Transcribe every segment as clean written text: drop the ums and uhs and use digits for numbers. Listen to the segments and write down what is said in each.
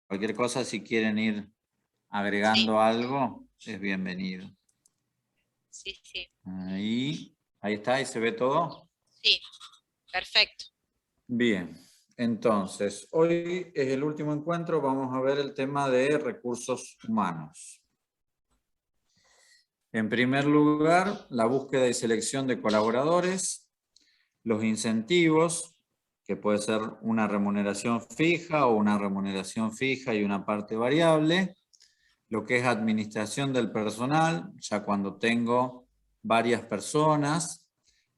Cualquier cosa, si quieren ir Sí, agregando algo, es bienvenido. sí, sí, Ahí está, ahí se ve todo. sí, perfecto. Bien, entonces, hoy es el último encuentro, vamos a ver el tema de recursos humanos. En primer lugar, la búsqueda y selección de colaboradores, los incentivos, que puede ser una remuneración fija o una remuneración fija y una parte variable, lo que es administración del personal, ya cuando tengo varias personas,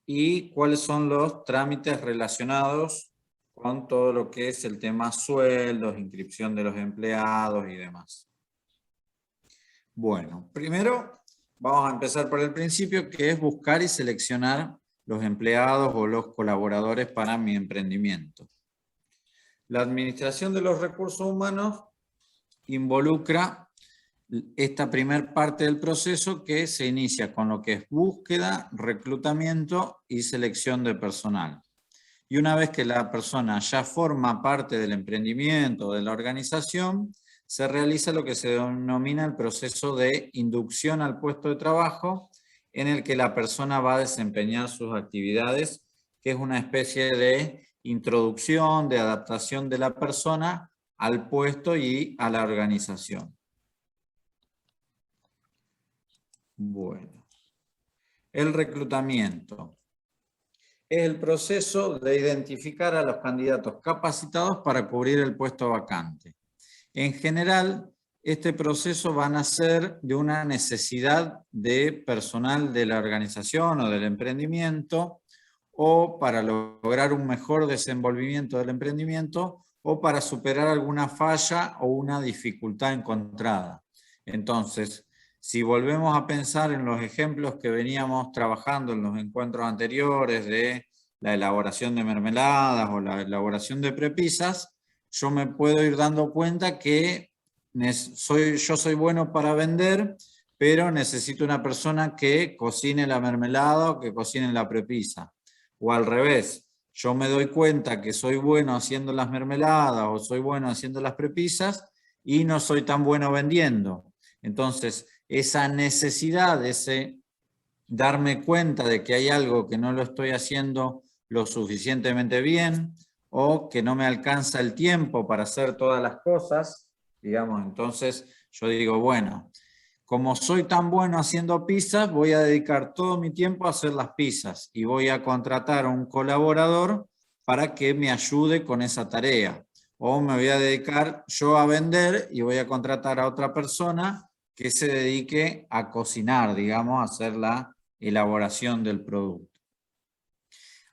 y cuáles son los trámites relacionados con todo lo que es el tema sueldos, inscripción de los empleados y demás. Bueno, primero vamos a empezar por el principio, que es buscar y seleccionar los empleados o los colaboradores para mi emprendimiento. La administración de los recursos humanos involucra esta primer parte del proceso que se inicia con lo que es búsqueda, reclutamiento y selección de personal. Y una vez que la persona ya forma parte del emprendimiento, de la organización, se realiza lo que se denomina el proceso de inducción al puesto de trabajo, en el que la persona va a desempeñar sus actividades, que es una especie de introducción, de adaptación de la persona al puesto y a la organización. Bueno, el reclutamiento es el proceso de identificar a los candidatos capacitados para cubrir el puesto vacante. En general, este proceso va a nacer de una necesidad de personal de la organización o del emprendimiento, o para lograr un mejor desenvolvimiento del emprendimiento, o para superar alguna falla o una dificultad encontrada. Entonces, si volvemos a pensar en los ejemplos que veníamos trabajando en los encuentros anteriores de la elaboración de mermeladas o la elaboración de prepisas, yo me puedo ir dando cuenta que yo soy bueno para vender, pero necesito una persona que cocine la mermelada o que cocine la prepisa. O al revés, yo me doy cuenta que soy bueno haciendo las mermeladas o soy bueno haciendo las prepisas y no soy tan bueno vendiendo. Entonces, esa necesidad, ese darme cuenta de que hay algo que no lo estoy haciendo lo suficientemente bien o que no me alcanza el tiempo para hacer todas las cosas, digamos, entonces yo digo, bueno, como soy tan bueno haciendo pizzas, voy a dedicar todo mi tiempo a hacer las pizzas y voy a contratar a un colaborador para que me ayude con esa tarea. O me voy a dedicar yo a vender y voy a contratar a otra persona que se dedique a cocinar, digamos, a hacer la elaboración del producto.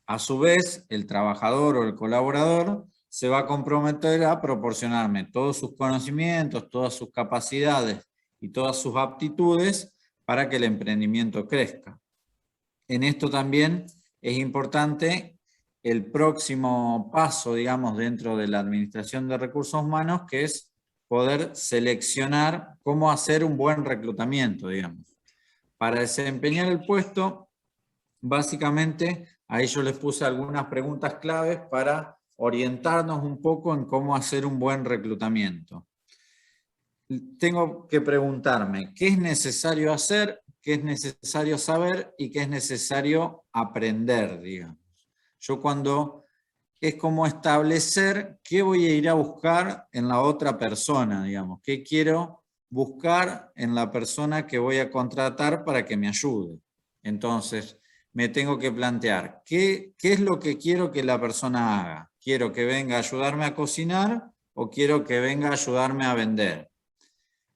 A su vez, el trabajador o el colaborador se va a comprometer a proporcionarme todos sus conocimientos, todas sus capacidades y todas sus aptitudes para que el emprendimiento crezca. En esto también es importante el próximo paso, digamos, dentro de la administración de recursos humanos, que es poder seleccionar cómo hacer un buen reclutamiento, digamos. Para desempeñar el puesto, básicamente, ahí yo les puse algunas preguntas claves para orientarnos un poco en cómo hacer un buen reclutamiento. Tengo que preguntarme qué es necesario hacer, qué es necesario saber y qué es necesario aprender, digamos. Yo cuando es como establecer qué voy a ir a buscar en la otra persona, digamos, qué quiero buscar en la persona que voy a contratar para que me ayude. Entonces, me tengo que plantear, ¿qué es lo que quiero que la persona haga? ¿Quiero que venga a ayudarme a cocinar o quiero que venga a ayudarme a vender?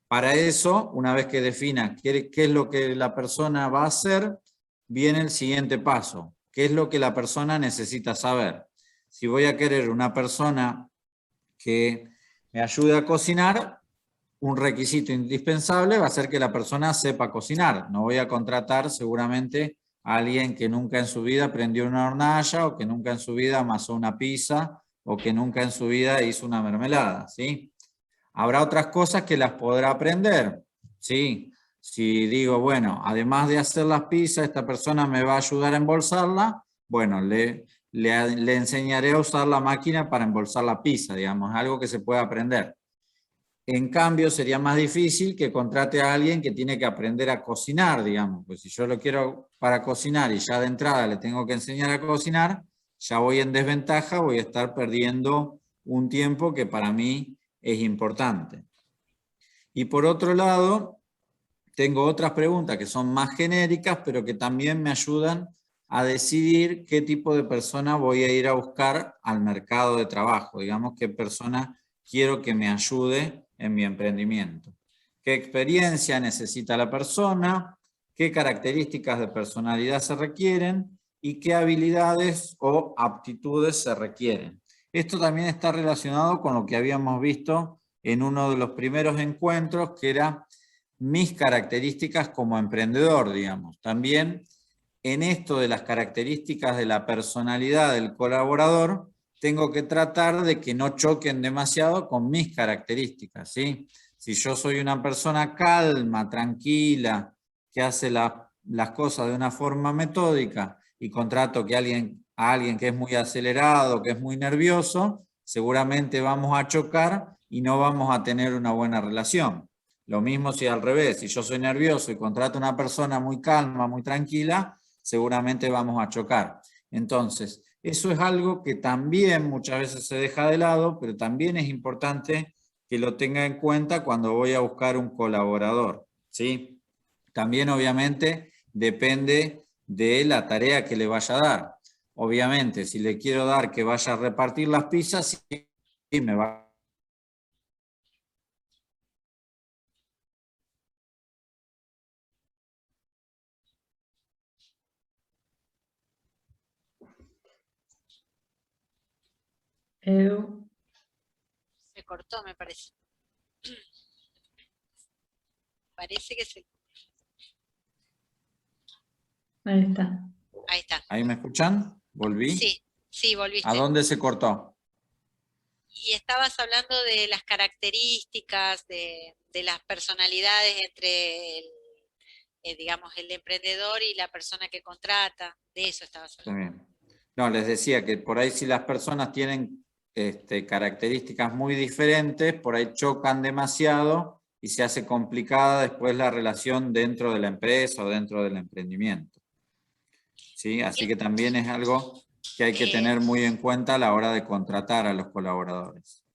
Para eso, una vez que defina qué es lo que la persona va a hacer, viene el siguiente paso. ¿Qué es lo que la persona necesita saber? Si voy a querer una persona que me ayude a cocinar, un requisito indispensable va a ser que la persona sepa cocinar. No voy a contratar seguramente a alguien que nunca en su vida prendió una hornalla o que nunca en su vida amasó una pizza o que nunca en su vida hizo una mermelada, ¿sí? Habrá otras cosas que las podrá aprender, ¿sí? Si digo, bueno, además de hacer las pizzas, esta persona me va a ayudar a embolsarla, bueno, le enseñaré a usar la máquina para embolsar la pizza, digamos, algo que se puede aprender. En cambio, sería más difícil que contrate a alguien que tiene que aprender a cocinar, digamos. Pues si yo lo quiero para cocinar y ya de entrada le tengo que enseñar a cocinar, ya voy en desventaja, voy a estar perdiendo un tiempo que para mí es importante. Y por otro lado, tengo otras preguntas que son más genéricas, pero que también me ayudan a decidir qué tipo de persona voy a ir a buscar al mercado de trabajo. Digamos, qué persona quiero que me ayude en mi emprendimiento. ¿Qué experiencia necesita la persona? ¿Qué características de personalidad se requieren? ¿Y qué habilidades o aptitudes se requieren? Esto también está relacionado con lo que habíamos visto en uno de los primeros encuentros, que era mis características como emprendedor, digamos. También en esto de las características de la personalidad del colaborador, tengo que tratar de que no choquen demasiado con mis características, ¿sí? Si yo soy una persona calma, tranquila, que hace las cosas de una forma metódica y contrato a alguien que es muy acelerado, que es muy nervioso, seguramente vamos a chocar y no vamos a tener una buena relación. Lo mismo si al revés, si yo soy nervioso y contrato a una persona muy calma, muy tranquila, seguramente vamos a chocar. Entonces, eso es algo que también muchas veces se deja de lado, pero también es importante que lo tenga en cuenta cuando voy a buscar un colaborador, ¿sí? También obviamente depende de la tarea que le vaya a dar. Obviamente, si le quiero dar que vaya a repartir las pizzas, sí me va. Edu, Se cortó, me parece. Parece que se... ahí está. Ahí está. ¿Ahí me escuchan? ¿Volví? Sí, sí, ¿A volviste. dónde se cortó? Y estabas hablando de las características, de las personalidades entre digamos, el emprendedor y la persona que contrata. De eso estabas hablando. También. No, les decía que por ahí si las personas tienen características muy diferentes, por ahí chocan demasiado y se hace complicada después la relación dentro de la empresa o dentro del emprendimiento. ¿Sí? Así que también es algo que hay que tener muy en cuenta a la hora de contratar a los colaboradores.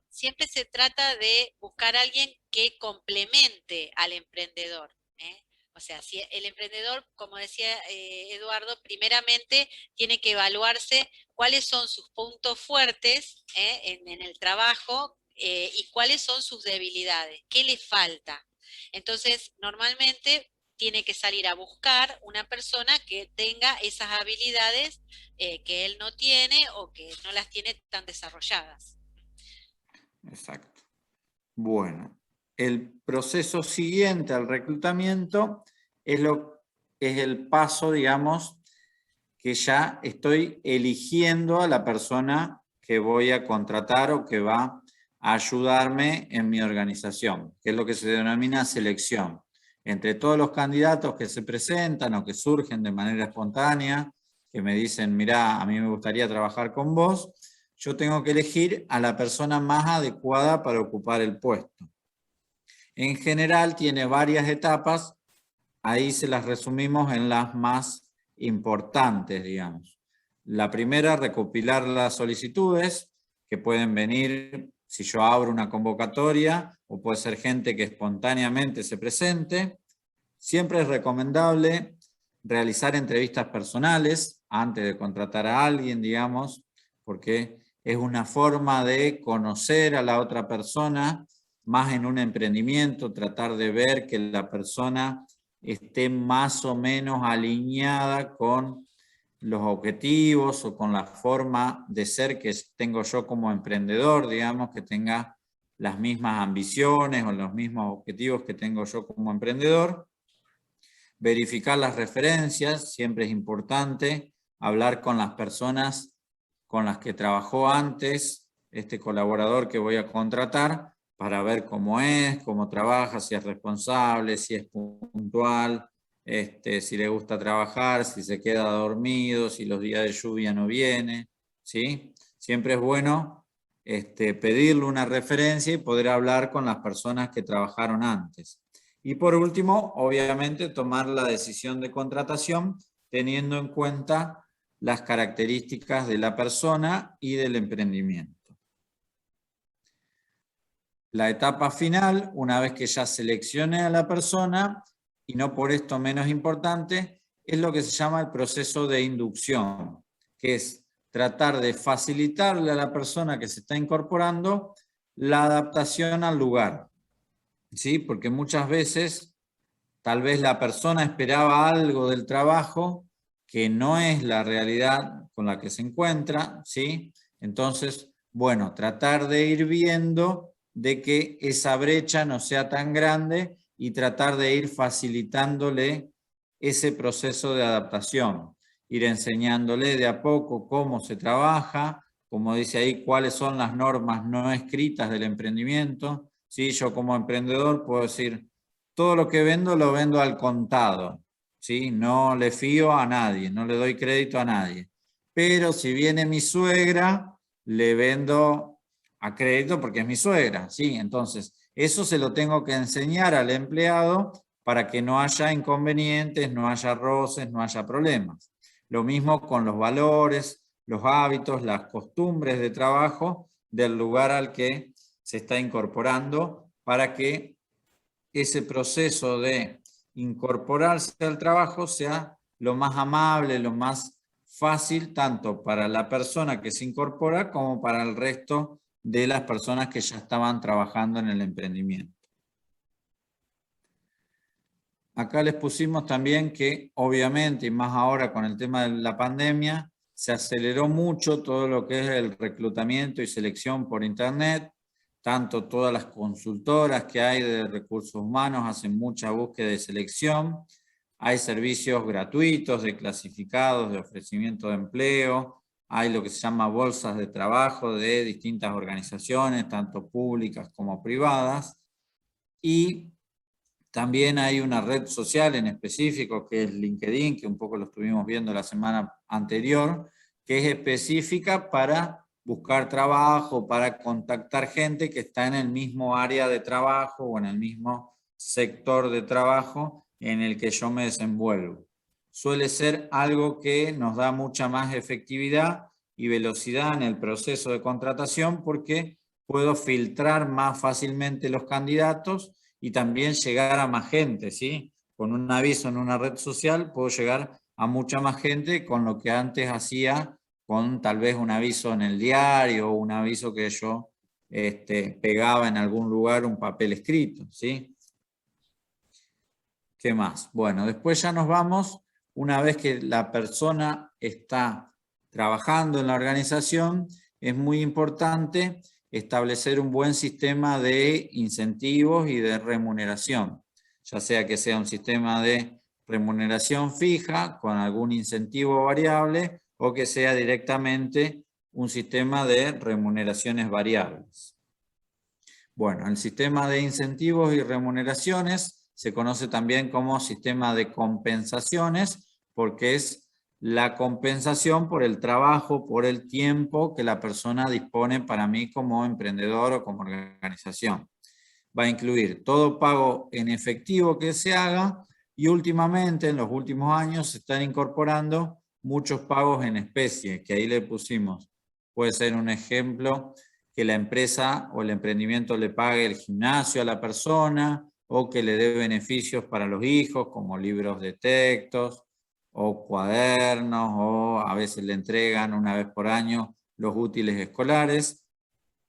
Siempre se trata de buscar a alguien que complemente al emprendedor, ¿eh? O sea, si el emprendedor, como decía Eduardo, primeramente tiene que evaluarse cuáles son sus puntos fuertes en el trabajo y cuáles son sus debilidades, qué le falta. Entonces, normalmente tiene que salir a buscar una persona que tenga esas habilidades que él no tiene o que no las tiene tan desarrolladas. Exacto. Bueno, el proceso siguiente al reclutamiento es el paso, digamos, que ya estoy eligiendo a la persona que voy a contratar o que va a ayudarme en mi organización, que es lo que se denomina selección. Entre todos los candidatos que se presentan o que surgen de manera espontánea, que me dicen, mirá, a mí me gustaría trabajar con vos, yo tengo que elegir a la persona más adecuada para ocupar el puesto. En general tiene varias etapas, ahí se las resumimos en las más importantes, digamos. La primera, recopilar las solicitudes, que pueden venir si yo abro una convocatoria, o puede ser gente que espontáneamente se presente. Siempre es recomendable realizar entrevistas personales antes de contratar a alguien, digamos, porque es una forma de conocer a la otra persona, más en un emprendimiento, tratar de ver que la persona esté más o menos alineada con los objetivos o con la forma de ser que tengo yo como emprendedor, digamos, que tenga las mismas ambiciones o los mismos objetivos que tengo yo como emprendedor. Verificar las referencias, siempre es importante, hablar con las personas con las que trabajó antes este colaborador que voy a contratar para ver cómo es, cómo trabaja, si es responsable, si es puntual, si le gusta trabajar, si se queda dormido, si los días de lluvia no viene, ¿sí? Siempre es bueno pedirle una referencia y poder hablar con las personas que trabajaron antes. Y por último, obviamente, tomar la decisión de contratación teniendo en cuenta las características de la persona y del emprendimiento. La etapa final, una vez que ya seleccione a la persona, y no por esto menos importante, es lo que se llama el proceso de inducción, que es tratar de facilitarle a la persona que se está incorporando la adaptación al lugar. ¿Sí? Porque muchas veces tal vez la persona esperaba algo del trabajo que no es la realidad con la que se encuentra, ¿sí? Entonces, bueno, tratar de ir viendo de que esa brecha no sea tan grande y tratar de ir facilitándole ese proceso de adaptación, ir enseñándole de a poco cómo se trabaja, como dice ahí, cuáles son las normas no escritas del emprendimiento. ¿Sí? Yo como emprendedor puedo decir, todo lo que vendo lo vendo al contado, ¿sí? No le fío a nadie, no le doy crédito a nadie. Pero si viene mi suegra, le vendo a crédito porque es mi suegra, ¿sí? Entonces, eso se lo tengo que enseñar al empleado para que no haya inconvenientes, no haya roces, no haya problemas. Lo mismo con los valores, los hábitos, las costumbres de trabajo del lugar al que se está incorporando para que ese proceso de incorporarse al trabajo sea lo más amable, lo más fácil, tanto para la persona que se incorpora como para el resto de las personas que ya estaban trabajando en el emprendimiento. Acá les pusimos también que, obviamente, y más ahora con el tema de la pandemia, se aceleró mucho todo lo que es el reclutamiento y selección por internet. Tanto todas las consultoras que hay de recursos humanos hacen mucha búsqueda de selección. Hay servicios gratuitos de clasificados, de ofrecimiento de empleo. Hay lo que se llama bolsas de trabajo de distintas organizaciones, tanto públicas como privadas. Y también hay una red social en específico que es LinkedIn, que un poco lo estuvimos viendo la semana anterior, que es específica para buscar trabajo, para contactar gente que está en el mismo área de trabajo o en el mismo sector de trabajo en el que yo me desenvuelvo. Suele ser algo que nos da mucha más efectividad y velocidad en el proceso de contratación porque puedo filtrar más fácilmente los candidatos y también llegar a más gente, ¿sí? Con un aviso en una red social puedo llegar a mucha más gente con lo que antes hacía con tal vez un aviso en el diario o un aviso que yo pegaba en algún lugar, un papel escrito, ¿sí? ¿Qué más? Bueno, después ya nos vamos, una vez que la persona está trabajando en la organización, es muy importante establecer un buen sistema de incentivos y de remuneración, ya sea que sea un sistema de remuneración fija con algún incentivo variable o que sea directamente un sistema de remuneraciones variables. Bueno, el sistema de incentivos y remuneraciones se conoce también como sistema de compensaciones porque es la compensación por el trabajo, por el tiempo que la persona dispone para mí como emprendedor o como organización. Va a incluir todo pago en efectivo que se haga y últimamente, en los últimos años, se están incorporando muchos pagos en especie, que ahí le pusimos. Puede ser un ejemplo que la empresa o el emprendimiento le pague el gimnasio a la persona o que le dé beneficios para los hijos, como libros de textos, o cuadernos, o a veces le entregan una vez por año los útiles escolares,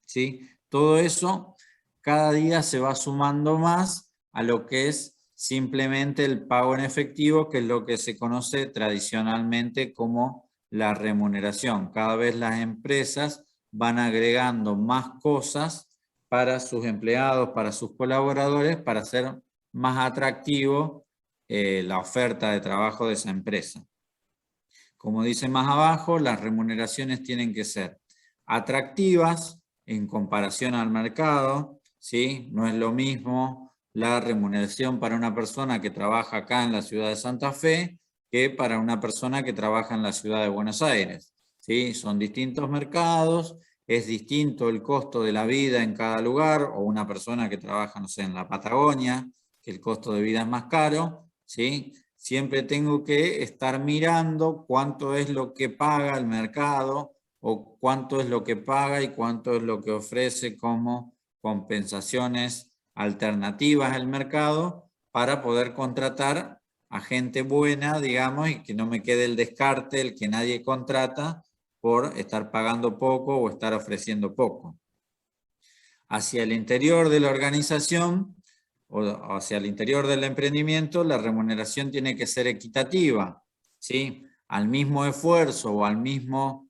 ¿sí? Todo eso cada día se va sumando más a lo que es simplemente el pago en efectivo, que es lo que se conoce tradicionalmente como la remuneración. Cada vez las empresas van agregando más cosas para sus empleados, para sus colaboradores, para hacer más atractivo la oferta de trabajo de esa empresa. Como dice más abajo, las remuneraciones tienen que ser atractivas en comparación al mercado, ¿sí? No es lo mismo la remuneración para una persona que trabaja acá en la ciudad de Santa Fe que para una persona que trabaja en la ciudad de Buenos Aires, ¿sí? Son distintos mercados, es distinto el costo de la vida en cada lugar, o una persona que trabaja, no sé, en la Patagonia, que el costo de vida es más caro, ¿sí? Siempre tengo que estar mirando cuánto es lo que paga el mercado, o cuánto es lo que paga y cuánto es lo que ofrece como compensaciones alternativas al mercado para poder contratar a gente buena, digamos, y que no me quede el descarte, el que nadie contrata, por estar pagando poco o estar ofreciendo poco. Hacia el interior de la organización o hacia el interior del emprendimiento, la remuneración tiene que ser equitativa, ¿sí? Al mismo esfuerzo o al mismo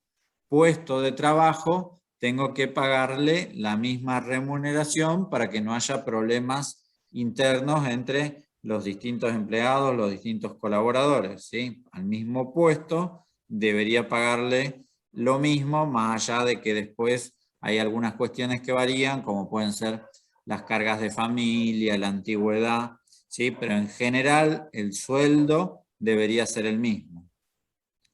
puesto de trabajo, tengo que pagarle la misma remuneración para que no haya problemas internos entre los distintos empleados, los distintos colaboradores, ¿sí? Al mismo puesto debería pagarle lo mismo, más allá de que después hay algunas cuestiones que varían, como pueden ser las cargas de familia, la antigüedad, ¿sí? Pero en general el sueldo debería ser el mismo.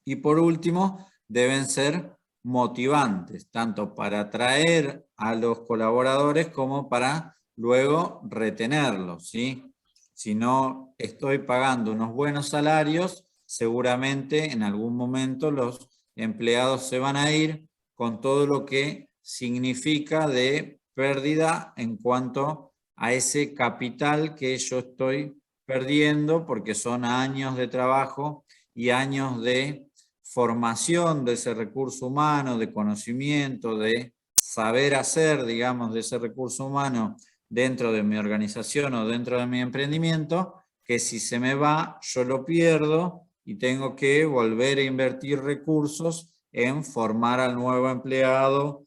Y por último, deben ser motivantes, tanto para atraer a los colaboradores como para luego retenerlos, ¿sí? Si no estoy pagando unos buenos salarios, seguramente en algún momento los empleados se van a ir con todo lo que significa de pérdida en cuanto a ese capital que yo estoy perdiendo, porque son años de trabajo y años de formación de ese recurso humano, de conocimiento, de saber hacer, digamos, de ese recurso humano dentro de mi organización o dentro de mi emprendimiento, que si se me va, yo lo pierdo y tengo que volver a invertir recursos en formar al nuevo empleado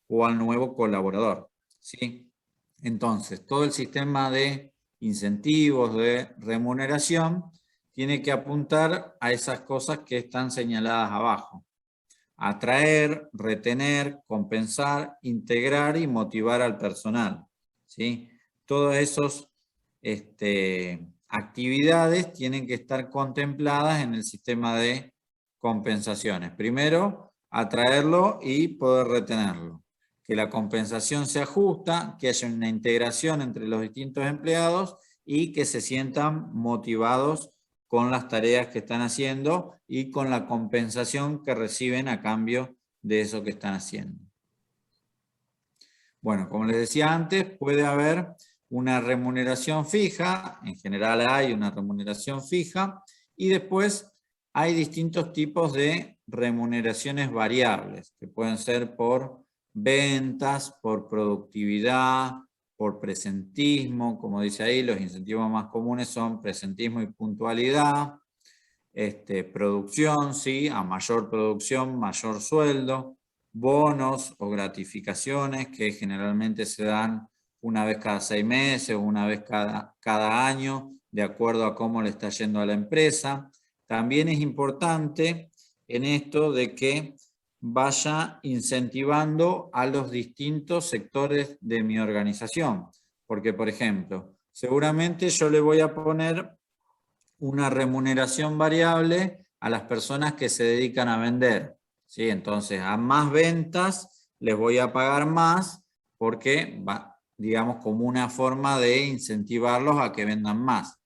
o al nuevo colaborador, ¿sí? Entonces, todo el sistema de incentivos, de remuneración, tiene que apuntar a esas cosas que están señaladas abajo. Atraer, retener, compensar, integrar y motivar al personal, ¿sí? Todas esas actividades tienen que estar contempladas en el sistema de compensaciones. Primero, atraerlo y poder retenerlo. Que la compensación sea justa, que haya una integración entre los distintos empleados y que se sientan motivados con las tareas que están haciendo y con la compensación que reciben a cambio de eso que están haciendo. Bueno, como les decía antes, puede haber una remuneración fija, en general hay una remuneración fija, y después hay distintos tipos de remuneraciones variables, que pueden ser por ventas, por productividad, por presentismo, como dice ahí, los incentivos más comunes son presentismo y puntualidad, producción, ¿sí? A mayor producción, mayor sueldo, bonos o gratificaciones que generalmente se dan una vez cada 6 meses o una vez cada año, de acuerdo a cómo le está yendo a la empresa. También es importante en esto de que vaya incentivando a los distintos sectores de mi organización. Porque, por ejemplo, seguramente yo le voy a poner una remuneración variable a las personas que se dedican a vender, ¿sí? Entonces, a más ventas les voy a pagar más porque va, digamos, como una forma de incentivarlos a que vendan más.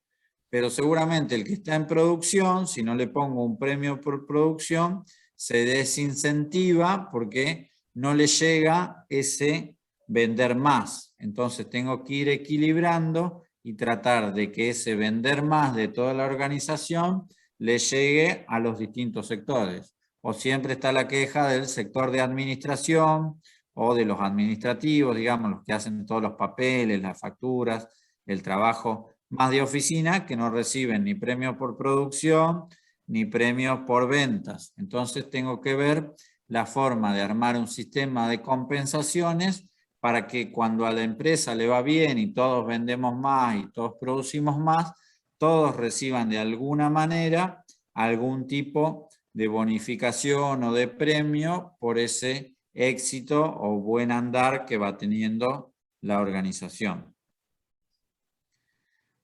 Pero seguramente el que está en producción, si no le pongo un premio por producción, se desincentiva porque no le llega ese vender más. Entonces tengo que ir equilibrando y tratar de que ese vender más de toda la organización le llegue a los distintos sectores. O siempre está la queja del sector de administración o de los administrativos, digamos, los que hacen todos los papeles, las facturas, el trabajo más de oficina, que no reciben ni premios por producción ni premios por ventas. Entonces tengo que ver la forma de armar un sistema de compensaciones para que cuando a la empresa le va bien y todos vendemos más y todos producimos más, todos reciban de alguna manera algún tipo de bonificación o de premio por ese éxito o buen andar que va teniendo la organización.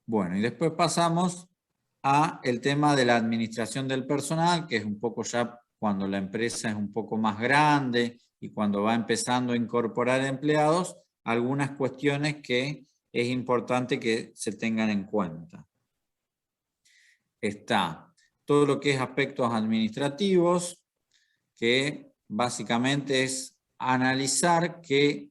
Bueno, y después pasamos a el tema de la administración del personal, que es un poco ya cuando la empresa es un poco más grande y cuando va empezando a incorporar empleados, algunas cuestiones que es importante que se tengan en cuenta. Está todo lo que es aspectos administrativos, que básicamente es analizar que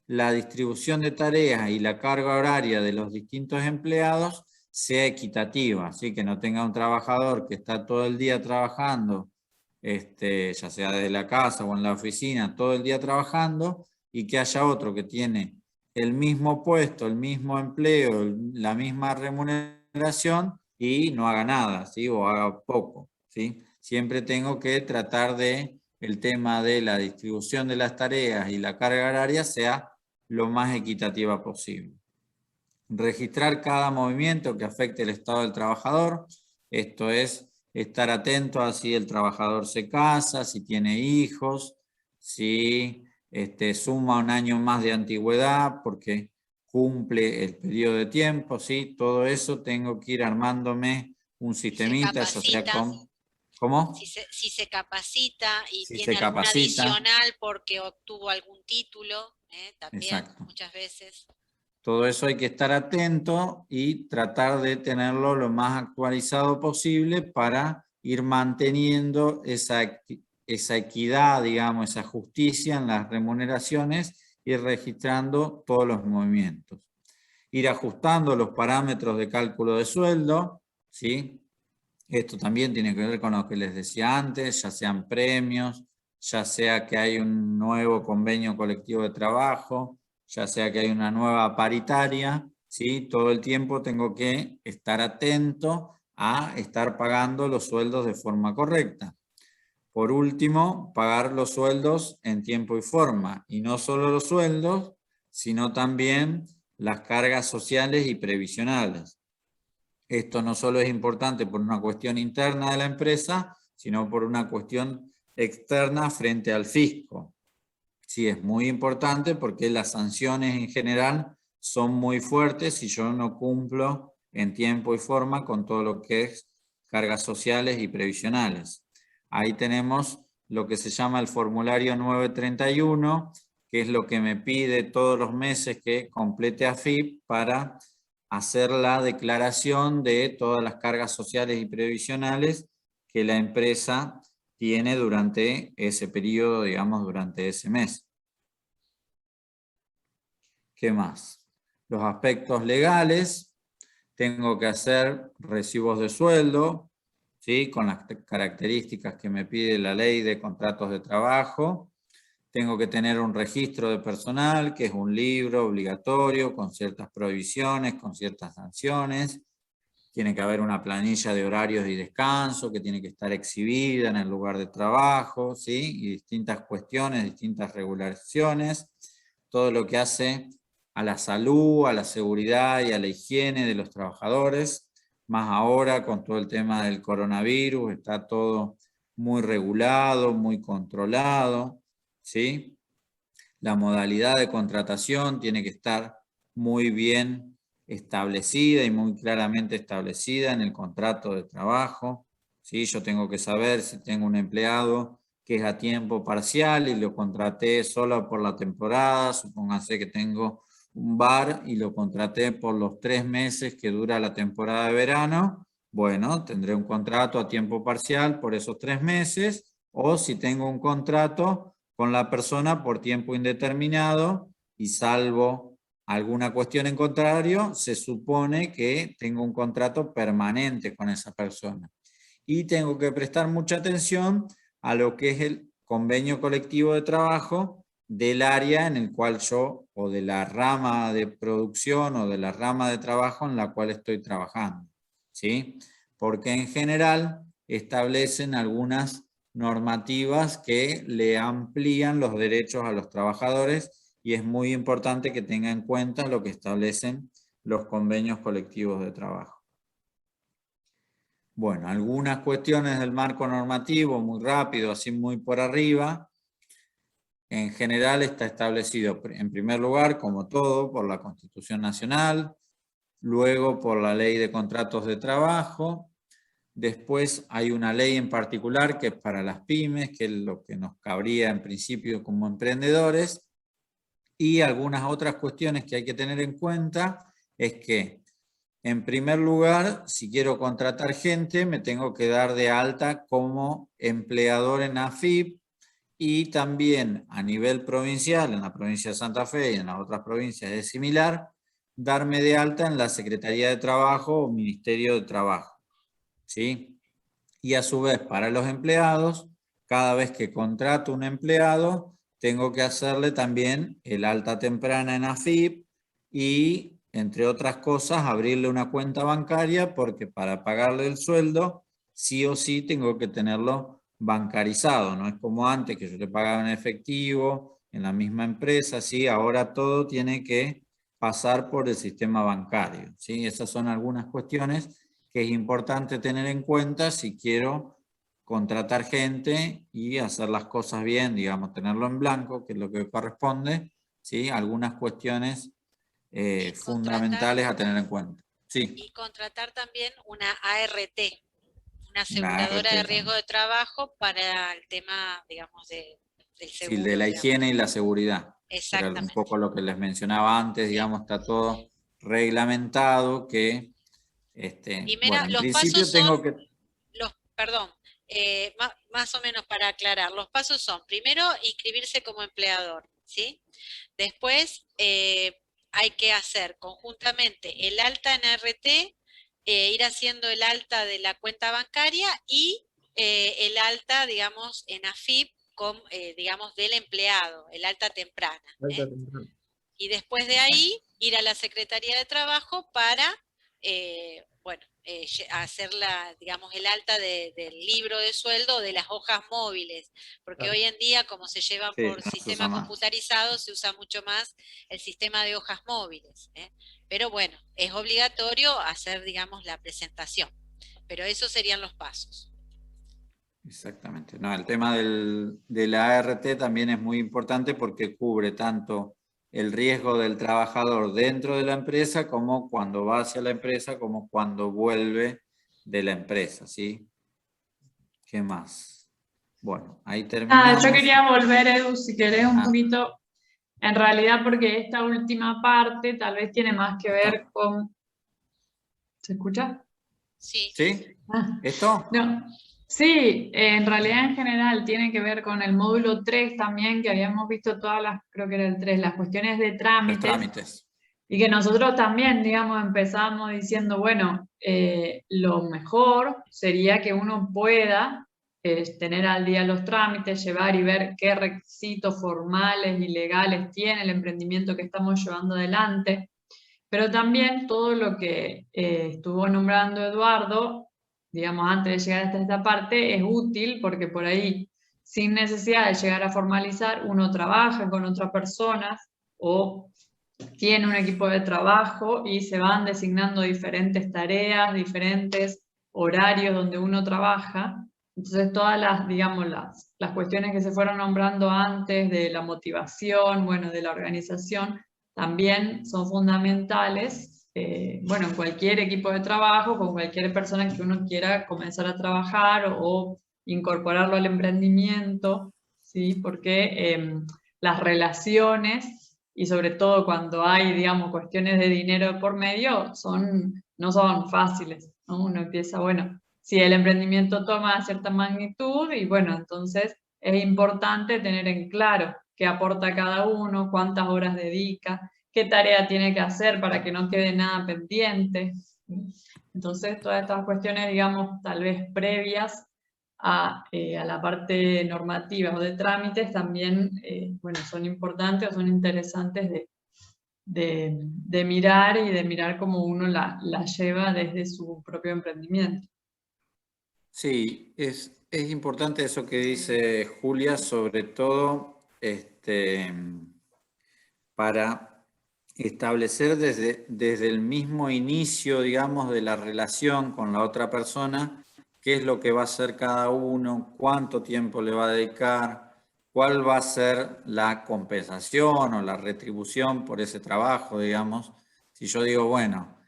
la distribución de tareas y la carga horaria de los distintos empleados sea equitativa, así que no tenga un trabajador que está todo el día trabajando, ya sea desde la casa o en la oficina, todo el día trabajando, y que haya otro que tiene el mismo puesto, el mismo empleo, la misma remuneración y no haga nada, ¿sí? O haga poco, ¿sí? Siempre tengo que tratar de el tema de la distribución de las tareas y la carga horaria sea lo más equitativa posible. Registrar cada movimiento que afecte el estado del trabajador, esto es estar atento a si el trabajador se casa, si tiene hijos, si suma un año más de antigüedad porque cumple el periodo de tiempo, ¿sí? Todo eso tengo que ir armándome un sistemita, ya sea con... ¿Cómo? Si se capacita y Si tiene se algún capacita. adicional porque obtuvo algún título, también. Exacto. Muchas veces. Todo eso hay que estar atento y tratar de tenerlo lo más actualizado posible para ir manteniendo esa equidad, digamos, esa justicia en las remuneraciones y registrando todos los movimientos. Ir ajustando los parámetros de cálculo de sueldo, ¿sí? Esto también tiene que ver con lo que les decía antes, ya sean premios, ya sea que hay un nuevo convenio colectivo de trabajo, ya sea que hay una nueva paritaria, ¿sí? Todo el tiempo tengo que estar atento a estar pagando los sueldos de forma correcta. Por último, pagar los sueldos en tiempo y forma, y no solo los sueldos, sino también las cargas sociales y previsionales. Esto no solo es importante por una cuestión interna de la empresa, sino por una cuestión externa frente al fisco. Sí, es muy importante porque las sanciones en general son muy fuertes si yo no cumplo en tiempo y forma con todo lo que es cargas sociales y previsionales. Ahí tenemos lo que se llama el formulario 931, que es lo que me pide todos los meses que complete AFIP para hacer la declaración de todas las cargas sociales y previsionales que la empresa tiene durante ese periodo, digamos, durante ese mes. ¿Qué más? Los aspectos legales, tengo que hacer recibos de sueldo, ¿sí? Con las características que me pide la ley de contratos de trabajo. Tengo que tener un registro de personal, que es un libro obligatorio, con ciertas prohibiciones, con ciertas sanciones. Tiene que haber una planilla de horarios y descanso, que tiene que estar exhibida en el lugar de trabajo, ¿sí? Y distintas cuestiones, distintas regulaciones. Todo lo que hace a la salud, a la seguridad y a la higiene de los trabajadores. Más ahora con todo el tema del coronavirus, está todo muy regulado, muy controlado, ¿sí? La modalidad de contratación tiene que estar muy bien establecida y muy claramente establecida en el contrato de trabajo, ¿sí? Yo tengo que saber si tengo un empleado que es a tiempo parcial y lo contraté solo por la temporada, supóngase que tengo un bar y lo contraté por los 3 meses que dura la temporada de verano, bueno, tendré un contrato a tiempo parcial por esos 3 meses, o si tengo un contrato con la persona por tiempo indeterminado y salvo alguna cuestión en contrario, se supone que tengo un contrato permanente con esa persona. Y tengo que prestar mucha atención a lo que es el convenio colectivo de trabajo del área en el cual yo, o de la rama de producción o de la rama de trabajo en la cual estoy trabajando, ¿sí? Porque en general establecen algunas normativas que le amplían los derechos a los trabajadores y es muy importante que tenga en cuenta lo que establecen los convenios colectivos de trabajo. Bueno, algunas cuestiones del marco normativo, muy rápido, así muy por arriba. En general está establecido, en primer lugar, como todo, por la Constitución Nacional, luego por la Ley de Contratos de Trabajo, Después hay una ley en particular que es para las pymes, que es lo que nos cabría en principio como emprendedores. Y algunas otras cuestiones que hay que tener en cuenta es que, en primer lugar, si quiero contratar gente, me tengo que dar de alta como empleador en AFIP, y también a nivel provincial, en la provincia de Santa Fe y en las otras provincias es similar, darme de alta en la Secretaría de Trabajo o Ministerio de Trabajo, ¿sí? Y a su vez, para los empleados, cada vez que contrato un empleado, tengo que hacerle también el alta temprana en AFIP y, entre otras cosas, abrirle una cuenta bancaria, porque para pagarle el sueldo, sí o sí tengo que tenerlo bancarizado. No es como antes, que yo le pagaba en efectivo, en la misma empresa, ¿sí? Ahora todo tiene que pasar por el sistema bancario, ¿sí? Esas son algunas cuestiones que es importante tener en cuenta si quiero contratar gente y hacer las cosas bien, digamos, tenerlo en blanco, que es lo que corresponde, ¿sí? Algunas cuestiones Y fundamentales a tener en cuenta. Sí, contratar también una ART, una una aseguradora de ART riesgo también. de trabajo para el tema, digamos, del Sí, de seguro, la digamos. higiene y la seguridad. Era un Exactamente. poco lo que les mencionaba antes, Sí. digamos, está todo reglamentado que, bueno, en Los pasos principio son tengo que... perdón, más o menos para aclarar, los pasos son, primero, inscribirse como empleador, ¿sí? Después, hay que hacer conjuntamente el alta en RT, ir haciendo el alta de la cuenta bancaria y el alta, digamos, en AFIP, digamos, del empleado, el alta temprana. Y después de ahí, ir a la Secretaría de Trabajo para, bueno, hacer digamos, el alta del libro de sueldo, de las hojas móviles, porque hoy en día, como se llevan Sí, por no se usa sistema más. computarizado, se usa mucho más el sistema de hojas móviles, ¿eh? Pero bueno, es obligatorio hacer, digamos, la presentación, pero esos serían los pasos. Exactamente. No, el tema de la ART también es muy importante porque cubre tanto el riesgo del trabajador dentro de la empresa, como cuando va hacia la empresa, como cuando vuelve de la empresa, ¿sí? ¿Qué más? Bueno, ahí Yo terminamos. quería volver, Edu, si querés, un Ah, poquito, en realidad, porque esta última parte tal vez tiene más que ver ¿esto? con... ¿Se escucha? Sí, ¿Sí? Ah, ¿Esto? no, sí, en realidad en general tiene que ver con el módulo 3 también, que habíamos visto todas las, creo que era el 3, las cuestiones de Los trámites, trámites. y que nosotros también, digamos, empezamos diciendo, bueno, lo mejor sería que uno pueda tener al día los trámites, llevar y ver qué requisitos formales y legales tiene el emprendimiento que estamos llevando adelante, pero también todo lo que estuvo nombrando Eduardo, digamos, antes de llegar hasta esta parte, es útil porque por ahí, sin necesidad de llegar a formalizar, uno trabaja con otras personas o tiene un equipo de trabajo y se van designando diferentes tareas, diferentes horarios donde uno trabaja. Entonces todas las, digamos, las cuestiones que se fueron nombrando antes de la motivación, bueno, de la organización, también son fundamentales, bueno, en cualquier equipo de trabajo, con cualquier persona que uno quiera comenzar a trabajar o incorporarlo al emprendimiento, ¿sí? Porque las relaciones, y sobre todo cuando hay, digamos, cuestiones de dinero por medio, no son fáciles, ¿no? Uno empieza, bueno, si el emprendimiento toma cierta magnitud, y bueno, entonces es importante tener en claro qué aporta cada uno, cuántas horas dedica, qué tarea tiene que hacer para que no quede nada pendiente. Entonces, todas estas cuestiones, digamos, tal vez previas a la parte normativa o de trámites también, bueno, son importantes o son interesantes de mirar y de mirar cómo uno la lleva desde su propio emprendimiento. Sí, es importante eso que dice Julia, sobre todo para establecer desde el mismo inicio, digamos, de la relación con la otra persona, qué es lo que va a hacer cada uno, cuánto tiempo le va a dedicar, cuál va a ser la compensación o la retribución por ese trabajo, digamos. Si yo digo, bueno,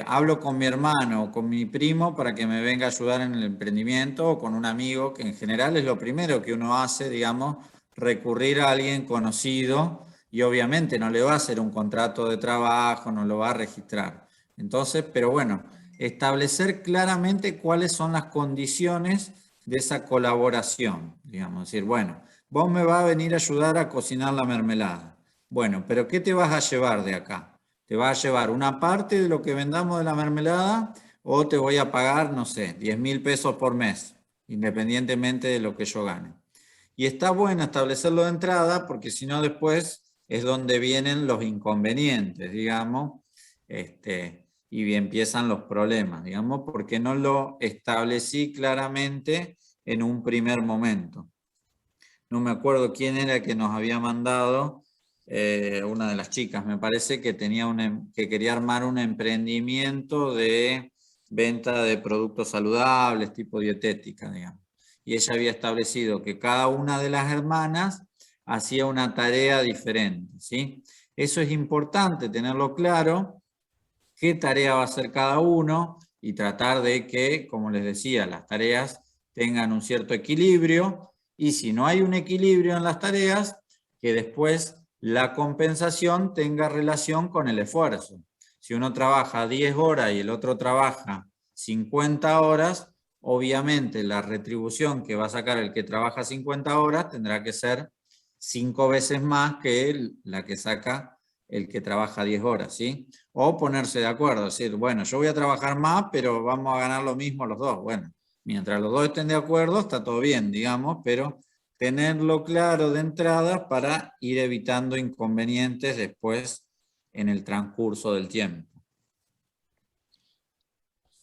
hablo con mi hermano o con mi primo para que me venga a ayudar en el emprendimiento, o con un amigo, que en general es lo primero que uno hace, digamos, recurrir a alguien conocido, y obviamente no le va a hacer un contrato de trabajo, no lo va a registrar. Entonces, pero bueno, establecer claramente cuáles son las condiciones de esa colaboración, digamos, decir, bueno, vos me vas a venir a ayudar a cocinar la mermelada. Bueno, pero ¿qué te vas a llevar de acá? ¿Te vas a llevar una parte de lo que vendamos de la mermelada o te voy a pagar, no sé, 10.000 pesos por mes, independientemente de lo que yo gane? Y está bueno establecerlo de entrada, porque si no después es donde vienen los inconvenientes, digamos, y empiezan los problemas, digamos, porque no lo establecí claramente en un primer momento. No me acuerdo quién era que nos había mandado, una de las chicas, me parece, que que quería armar un emprendimiento de venta de productos saludables, tipo dietética, digamos. Y ella había establecido que cada una de las hermanas hacía una tarea diferente, ¿sí? Eso es importante tenerlo claro, qué tarea va a hacer cada uno, y tratar de que, como les decía, las tareas tengan un cierto equilibrio, y si no hay un equilibrio en las tareas, que después la compensación tenga relación con el esfuerzo. Si uno trabaja 10 horas y el otro trabaja 50 horas, obviamente la retribución que va a sacar el que trabaja 50 horas tendrá que ser 5 veces más que la que saca el que trabaja 10 horas, ¿sí? O ponerse de acuerdo, decir, bueno, yo voy a trabajar más, pero vamos a ganar lo mismo los dos. Bueno, mientras los dos estén de acuerdo, está todo bien, digamos, pero tenerlo claro de entrada para ir evitando inconvenientes después en el transcurso del tiempo.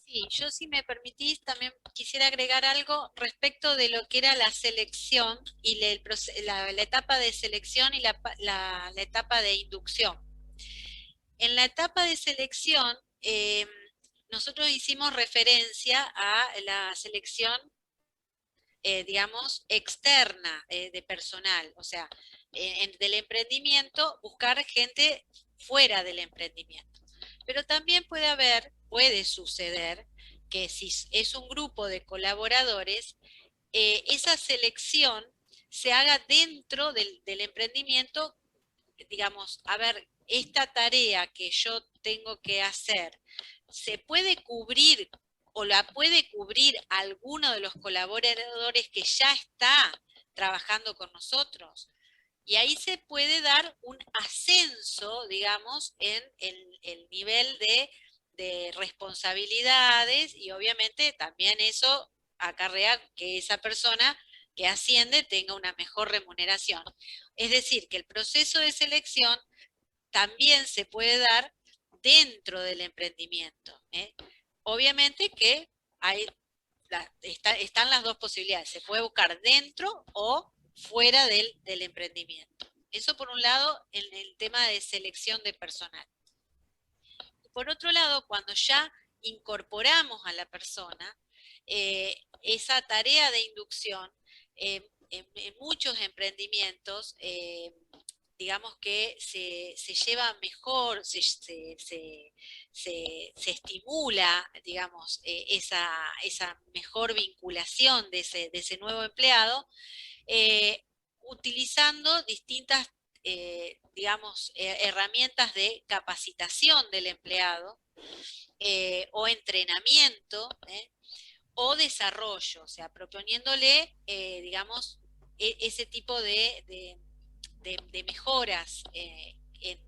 Sí, yo si me permitís también quisiera agregar algo respecto de lo que era la selección y la etapa de selección y la etapa de inducción. En la etapa de selección, nosotros hicimos referencia a la selección, digamos, externa de personal, o sea, del emprendimiento, buscar gente fuera del emprendimiento. Pero también puede suceder que si es un grupo de colaboradores, esa selección se haga dentro del emprendimiento, digamos, a ver, esta tarea que yo tengo que hacer, ¿se puede cubrir o la puede cubrir alguno de los colaboradores que ya está trabajando con nosotros? Y ahí se puede dar un ascenso, digamos, en el nivel de responsabilidades, y obviamente también eso acarrea que esa persona que asciende tenga una mejor remuneración. Es decir, que el proceso de selección también se puede dar dentro del emprendimiento, ¿eh? Obviamente que están las dos posibilidades, se puede buscar dentro o fuera del emprendimiento. Eso por un lado en el tema de selección de personal. Por otro lado, cuando ya incorporamos a la persona, esa tarea de inducción, en muchos emprendimientos, digamos que se lleva mejor, se estimula, digamos, esa mejor vinculación de ese nuevo empleado, utilizando distintas, digamos, herramientas de capacitación del empleado, o entrenamiento, o desarrollo, o sea, proponiéndole, digamos, ese tipo de mejoras en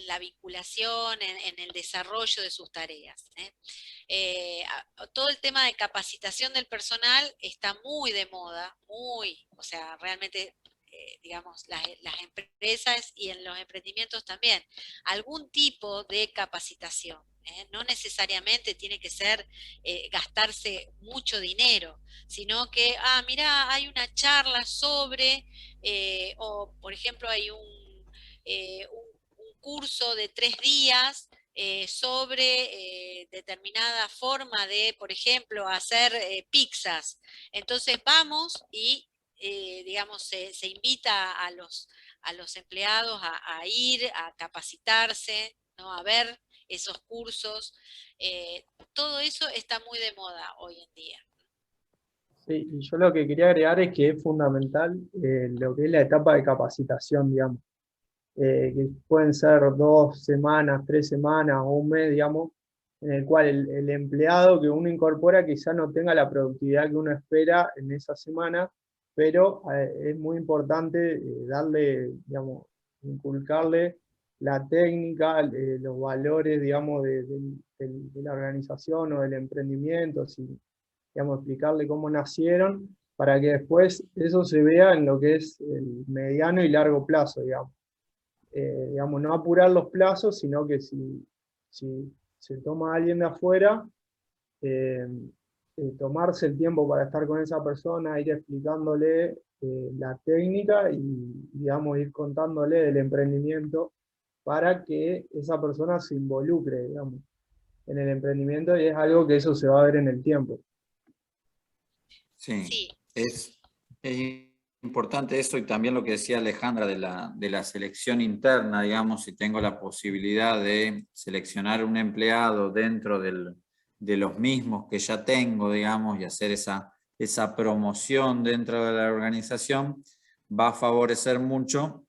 la vinculación, en el desarrollo de sus tareas. Todo el tema de capacitación del personal está muy de moda, o sea, realmente, digamos, las empresas y en los emprendimientos también, algún tipo de capacitación. No necesariamente tiene que ser gastarse mucho dinero, sino que, mira, hay una charla sobre, o por ejemplo hay un curso de 3 días sobre determinada forma de, por ejemplo, hacer pizzas. Entonces vamos y, digamos, se invita a los empleados a ir a capacitarse ¿no? A ver esos cursos. Todo eso está muy de moda hoy en día. Sí, y yo lo que quería agregar es que es fundamental lo que es la etapa de capacitación, digamos, que pueden ser 2 semanas, 3 semanas o un mes, digamos, en el cual el empleado que uno incorpora quizá no tenga la productividad que uno espera en esa semana, pero es muy importante darle, digamos, inculcarle la técnica, los valores, digamos, de la organización o del emprendimiento, digamos, explicarle cómo nacieron, para que después eso se vea en lo que es el mediano y largo plazo, digamos. Digamos, no apurar los plazos, sino que si se toma a alguien de afuera, eh, tomarse el tiempo para estar con esa persona, ir explicándole la técnica y, digamos, ir contándole del emprendimiento para que esa persona se involucre, digamos, en el emprendimiento, y es algo que eso se va a ver en el tiempo. Sí, Sí, es importante eso, y también lo que decía Alejandra de la selección interna, digamos, si tengo la posibilidad de seleccionar un empleado dentro de los mismos que ya tengo, digamos, y hacer esa promoción dentro de la organización, va a favorecer mucho,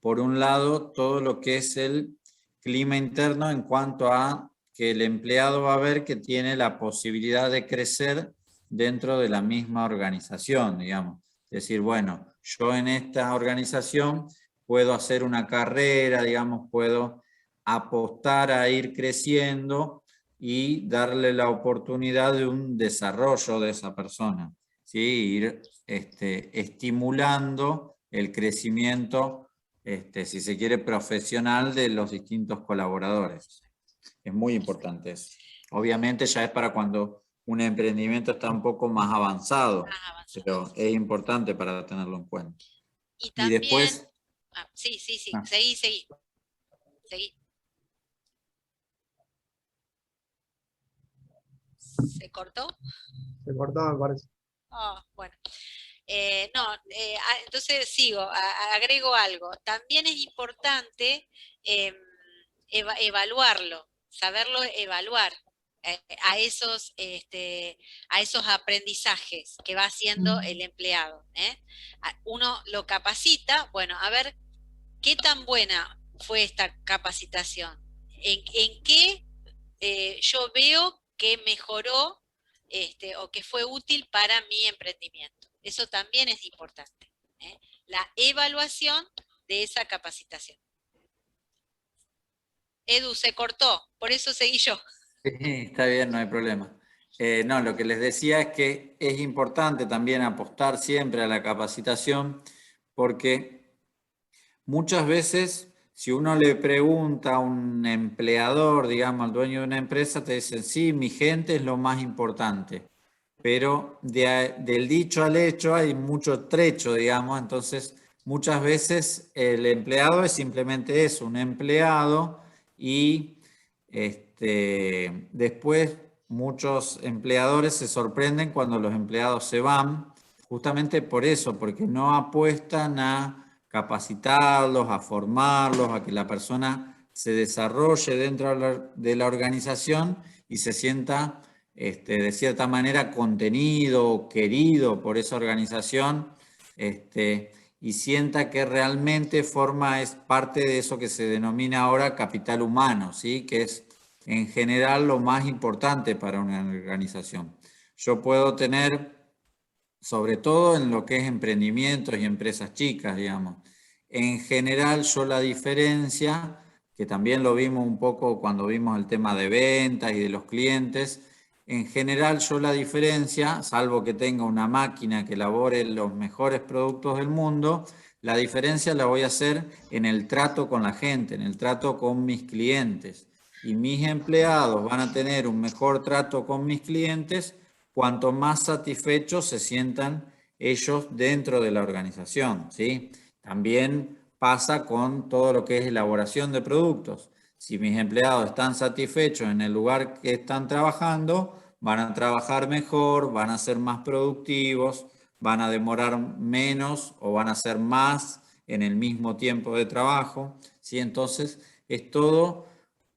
por un lado, todo lo que es el clima interno en cuanto a que el empleado va a ver que tiene la posibilidad de crecer dentro de la misma organización, digamos. Es decir, bueno, yo en esta organización puedo hacer una carrera, digamos, puedo apostar a ir creciendo y darle la oportunidad de un desarrollo de esa persona, ¿sí? Ir estimulando el crecimiento, si se quiere, profesional de los distintos colaboradores. Es muy importante eso. Obviamente ya es para cuando un emprendimiento está un poco más avanzado, pero es importante para tenerlo en cuenta. Y Y también, después... sí, Ah. seguí. ¿Se cortó? Se cortó, me parece. Bueno. Entonces sigo, agrego algo. También es importante evaluarlo, saberlo evaluar a esos aprendizajes que va haciendo el empleado. Uno lo capacita, bueno, a ver qué tan buena fue esta capacitación, en qué yo veo que mejoró o que fue útil para mi emprendimiento. Eso también es importante, la evaluación de esa capacitación. Edu, se cortó, por eso seguí yo. Sí, está bien, no hay problema. No, lo que les decía es que es importante también apostar siempre a la capacitación, porque muchas veces, si uno le pregunta a un empleador, digamos, al dueño de una empresa, te dicen, sí, mi gente es lo más importante. Pero del dicho al hecho hay mucho trecho, digamos, entonces muchas veces el empleado es simplemente eso, un empleado, y después muchos empleadores se sorprenden cuando los empleados se van, justamente por eso, porque no apuestan a capacitarlos, a formarlos, a que la persona se desarrolle dentro de la organización y se sienta de cierta manera contenido, querido por esa organización, y sienta que realmente es parte de eso que se denomina ahora capital humano, ¿sí? Que es en general lo más importante para una organización. Yo puedo tener, sobre todo en lo que es emprendimientos y empresas chicas, digamos, en general yo la diferencia, que también lo vimos un poco cuando vimos el tema de ventas y de los clientes, en general yo la diferencia, salvo que tenga una máquina que elabore los mejores productos del mundo, la diferencia la voy a hacer en el trato con la gente, en el trato con mis clientes. Y mis empleados van a tener un mejor trato con mis clientes cuanto más satisfechos se sientan ellos dentro de la organización, ¿sí? También pasa con todo lo que es elaboración de productos. Si mis empleados están satisfechos en el lugar que están trabajando, van a trabajar mejor, van a ser más productivos, van a demorar menos o van a hacer más en el mismo tiempo de trabajo, ¿sí? Entonces, es todo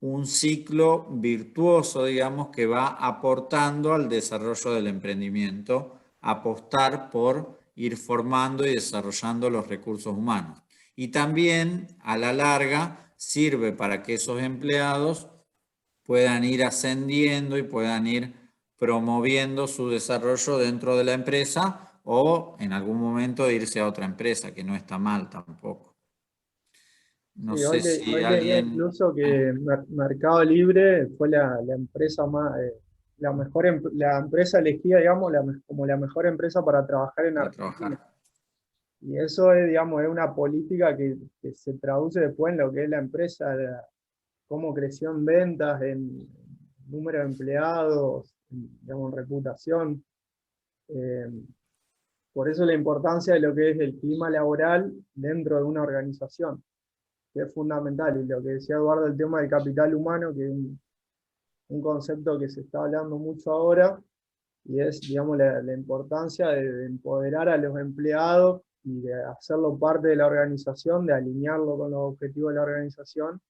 un ciclo virtuoso, digamos, que va aportando al desarrollo del emprendimiento, apostar por ir formando y desarrollando los recursos humanos. Y también, a la larga, sirve para que esos empleados puedan ir ascendiendo y puedan ir promoviendo su desarrollo dentro de la empresa o en algún momento irse a otra empresa, que no está mal tampoco. No Sí, sé si hoy leía alguien... incluso que Mercado Libre fue la empresa más, la mejor, la empresa elegida, digamos, como la mejor empresa para trabajar en para Argentina. trabajar. Y eso es, digamos, es una política que se traduce después en lo que es la empresa, cómo creció en ventas, en número de empleados, digamos, en reputación. Eh, por eso la importancia de lo que es el clima laboral dentro de una organización, que es fundamental. Y lo que decía Eduardo, el tema del capital humano, que es un concepto que se está hablando mucho ahora, y es, digamos, la importancia de empoderar a los empleados y de hacerlo parte de la organización, de alinearlo con los objetivos de la organización,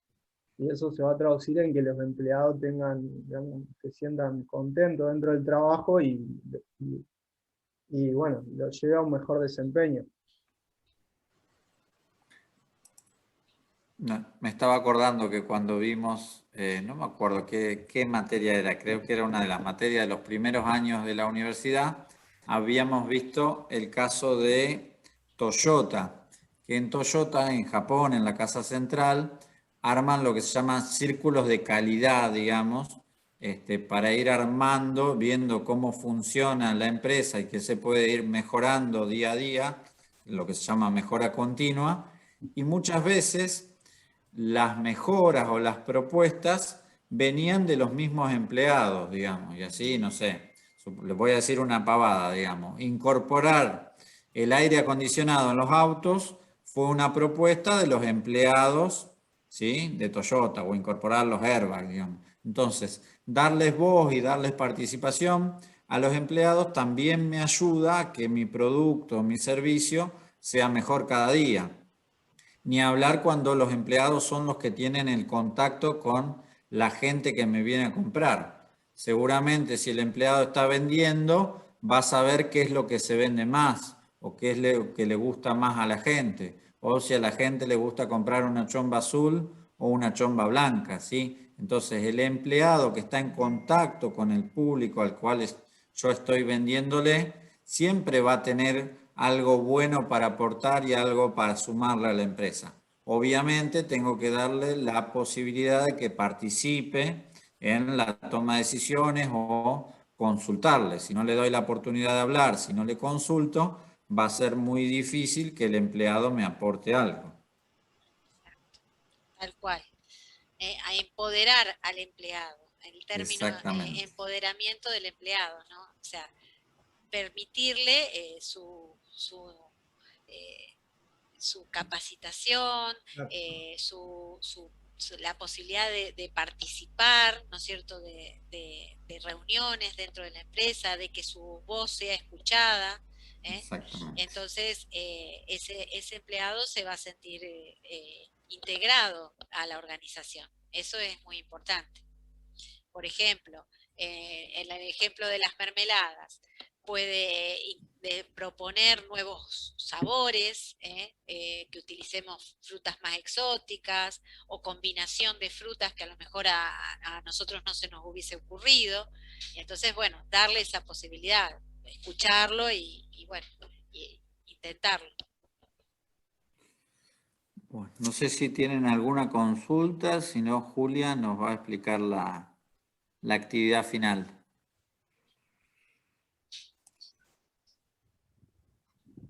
y eso se va a traducir en que los empleados tengan, digamos, se sientan contentos dentro del trabajo y bueno, lo lleve a un mejor desempeño. No, me estaba acordando que cuando vimos, no me acuerdo qué materia era, creo que era una de las materias de los primeros años de la universidad, habíamos visto el caso de Toyota, que en Toyota, en Japón, en la casa central, arman lo que se llama círculos de calidad, digamos, para ir armando, viendo cómo funciona la empresa y que se puede ir mejorando día a día, lo que se llama mejora continua, y muchas veces las mejoras o las propuestas venían de los mismos empleados, digamos, y así, no sé, les voy a decir una pavada, digamos, incorporar el aire acondicionado en los autos fue una propuesta de los empleados, ¿sí?, de Toyota, o incorporar los airbags, digamos. Entonces, darles voz y darles participación a los empleados también me ayuda a que mi producto, mi servicio sea mejor cada día. Ni hablar cuando los empleados son los que tienen el contacto con la gente que me viene a comprar. Seguramente si el empleado está vendiendo, va a saber qué es lo que se vende más o qué es lo que le gusta más a la gente. O si a la gente le gusta comprar una chomba azul o una chomba blanca, ¿sí? Entonces el empleado que está en contacto con el público al cual yo estoy vendiéndole, siempre va a tener algo bueno para aportar y algo para sumarle a la empresa. Obviamente tengo que darle la posibilidad de que participe en la toma de decisiones o consultarle. Si no le doy la oportunidad de hablar, si no le consulto, va a ser muy difícil que el empleado me aporte algo. Tal cual. A empoderar al empleado. El término empoderamiento del empleado, ¿no? O sea, permitirle su capacitación, la posibilidad de participar, ¿no es cierto?, de reuniones dentro de la empresa, de que su voz sea escuchada. Entonces, ese empleado se va a sentir integrado a la organización. Eso es muy importante. Por ejemplo, en el ejemplo de las mermeladas, puede proponer nuevos sabores, que utilicemos frutas más exóticas o combinación de frutas que a lo mejor a nosotros no se nos hubiese ocurrido. Y entonces, bueno, darle esa posibilidad, escucharlo y bueno, intentarlo. Bueno, no sé si tienen alguna consulta, si no, Julia nos va a explicar la actividad final.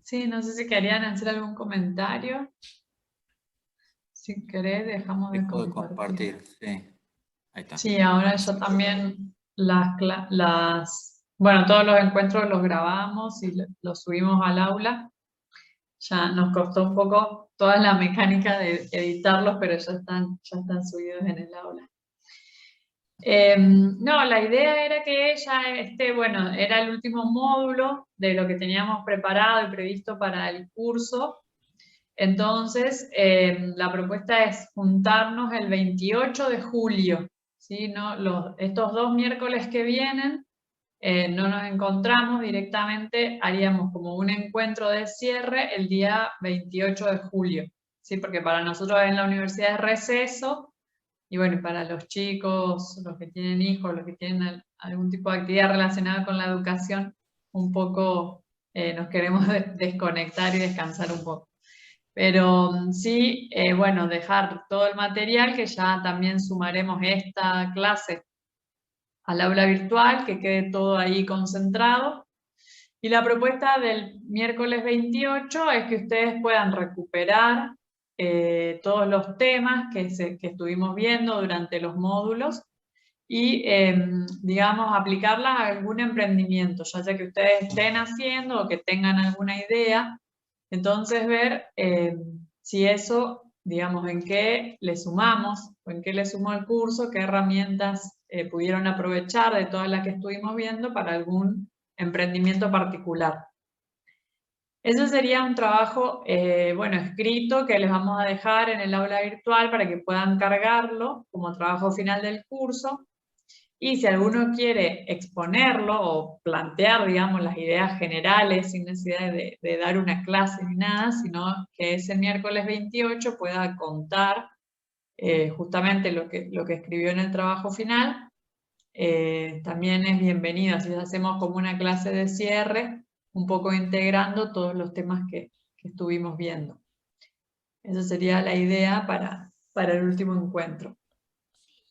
Sí, no sé si querían hacer algún comentario. Si querés, dejamos de compartir. Sí, ahí está. Sí, ahora yo también bueno, todos los encuentros los grabamos y los subimos al aula. Ya nos costó un poco toda la mecánica de editarlos, pero ya están subidos en el aula. No, la idea era que bueno, era el último módulo de lo que teníamos preparado y previsto para el curso. Entonces, la propuesta es juntarnos el 28 de julio, ¿sí? ¿No? Estos 2 miércoles que vienen, no nos encontramos directamente, haríamos como un encuentro de cierre el día 28 de julio, ¿sí? Porque para nosotros en la universidad es receso, y bueno, para los chicos, los que tienen hijos, los que tienen algún tipo de actividad relacionada con la educación, un poco nos queremos desconectar y descansar un poco. Pero sí, bueno, dejar todo el material, que ya también sumaremos esta clase al aula virtual, que quede todo ahí concentrado. Y la propuesta del miércoles 28 es que ustedes puedan recuperar todos los temas que estuvimos viendo durante los módulos y, digamos, aplicarlas a algún emprendimiento, ya sea que ustedes estén haciendo o que tengan alguna idea. Entonces, ver si eso, digamos, en qué le sumamos o en qué le sumó el curso, qué herramientas pudieron aprovechar de todas las que estuvimos viendo para algún emprendimiento particular. Eso sería un trabajo, bueno, escrito que les vamos a dejar en el aula virtual para que puedan cargarlo como trabajo final del curso. Y si alguno quiere exponerlo o plantear, digamos, las ideas generales sin necesidad de dar una clase ni nada, sino que ese miércoles 28 pueda contar justamente lo que escribió en el trabajo final, también es bienvenido. Así hacemos como una clase de cierre, un poco integrando todos los temas que estuvimos viendo. Esa sería la idea para el último encuentro.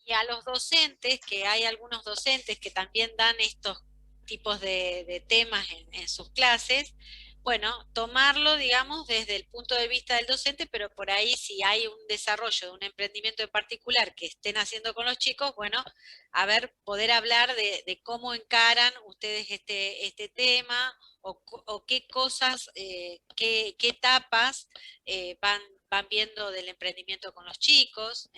Y a los docentes, que hay algunos docentes que también dan estos tipos de temas en sus clases, bueno, tomarlo, digamos, desde el punto de vista del docente, pero por ahí si hay un desarrollo de un emprendimiento en particular que estén haciendo con los chicos, bueno, a ver, poder hablar de cómo encaran ustedes este tema, o qué cosas, qué etapas van viendo del emprendimiento con los chicos,